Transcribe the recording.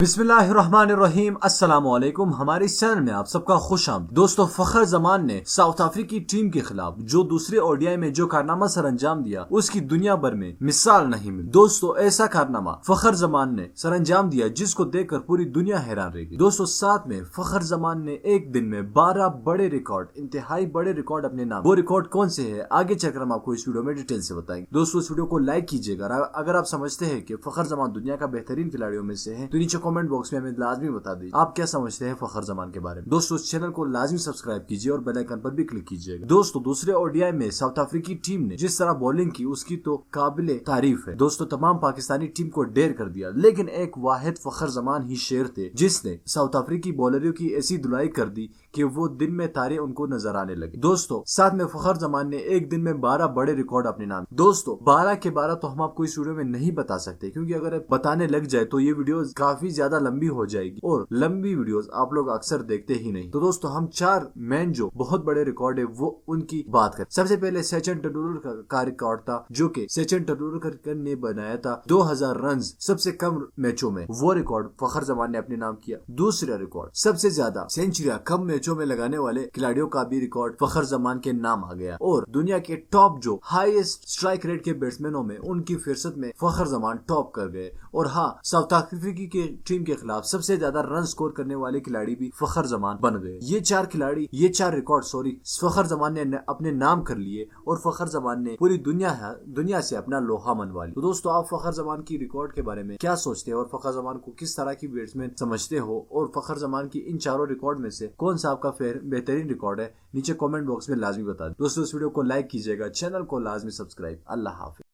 बिस्मिल्लाहिर्रहमानिर्रहीम। अस्सलाम वालेकुम। हमारे इस चैनल में आप सबका खुश आमदीद। दोस्तों, फखर जमान ने साउथ अफ्रीकी टीम के खिलाफ जो दूसरे ओडीआई में जो कारनामा सर अंजाम दिया, उसकी दुनिया भर में मिसाल नहीं मिली। दोस्तों, ऐसा कारनामा फखर जमान ने सर अंजाम दिया जिसको देखकर पूरी दुनिया हैरान रह गई। दोस्तों, साथ में फखर जमान ने एक दिन में 12 बड़े रिकॉर्ड, इंतहाई बड़े रिकॉर्ड अपने नाम। वो रिकॉर्ड कौन से है, आगे चलकर हम आपको इस वीडियो में डिटेल से बताएंगे। दोस्तों, इस वीडियो को लाइक कीजिएगा। अगर आप समझते हैं कि फखर जमान दुनिया का बेहतरीन खिलाड़ियों में से है तो नीचे कमेंट बॉक्स में हमें लाजमी बता दीजिए आप क्या समझते हैं फखर जमान के बारे में। दोस्तों, इस चैनल को लाजमी सब्सक्राइब कीजिए और बेल आइकन पर भी क्लिक कीजिएगा। दोस्तों, दूसरे ओडीआई में साउथ अफ्रीकी टीम ने जिस तरह बॉलिंग की उसकी तो काबिले तारीफ है। दोस्तों, तमाम पाकिस्तानी टीम को डेर कर दिया, लेकिन एक वाहिद फखर जमान ही शेर थे जिसने साउथ अफ्रीकी बॉलरों की ऐसी धुलाई कर दी कि वो दिन में तारे उनको नजर आने लगे। दोस्तों, साथ में फखर जमान ने एक दिन में 12 बड़े रिकॉर्ड अपने नाम। दोस्तों, 12 के 12 तो हम आपको इस वीडियो में नहीं बता सकते, क्योंकि अगर बताने लग जाए तो ये वीडियो काफी ज्यादा लंबी हो जाएगी और लंबी वीडियोस आप लोग अक्सर देखते ही नहीं। तो दोस्तों, हम 4 मेन जो बहुत बड़े रिकॉर्ड है वो उनकी बात करें। सबसे पहले सचिन तेंदुलकर का रिकॉर्ड था जो कि सचिन तेंदुलकर ने बनाया था 2000 रन सबसे कम मैचों में। वो रिकॉर्ड फखर जमान ने अपने नाम किया। दूसरा रिकॉर्ड, सबसे ज्यादा सेंचुरियां कम मैचों में लगाने वाले खिलाड़ियों का भी रिकॉर्ड फखर जमान के नाम आ गया। और दुनिया के टॉप जो हाईएस्ट स्ट्राइक रेट के बैट्समैनों में उनकी फहरिस्त में फखर जमान टॉप कर गए। और हाँ, साउथ अफ्रीकी के टीम के खिलाफ सबसे ज्यादा रन स्कोर करने वाले खिलाड़ी भी फखर जमान बन गए। ये 4 रिकॉर्ड फखर जमान ने अपने नाम कर लिए और फखर जमान ने पूरी दुनिया से अपना लोहा मनवा लिया। तो दोस्तों, आप फखर जमान की रिकॉर्ड के बारे में क्या सोचते हैं और फखर जमान को किस तरह की बैट्समैन समझते हो, और फखर जमान की इन 4 रिकॉर्ड में से कौन सा आपका बेहतरीन रिकॉर्ड है, नीचे कमेंट बॉक्स में लाजमी बता दें। दोस्तों, इस वीडियो को लाइक कीजिएगा, चैनल को लाजमी सब्सक्राइब। अल्लाह हाफिज।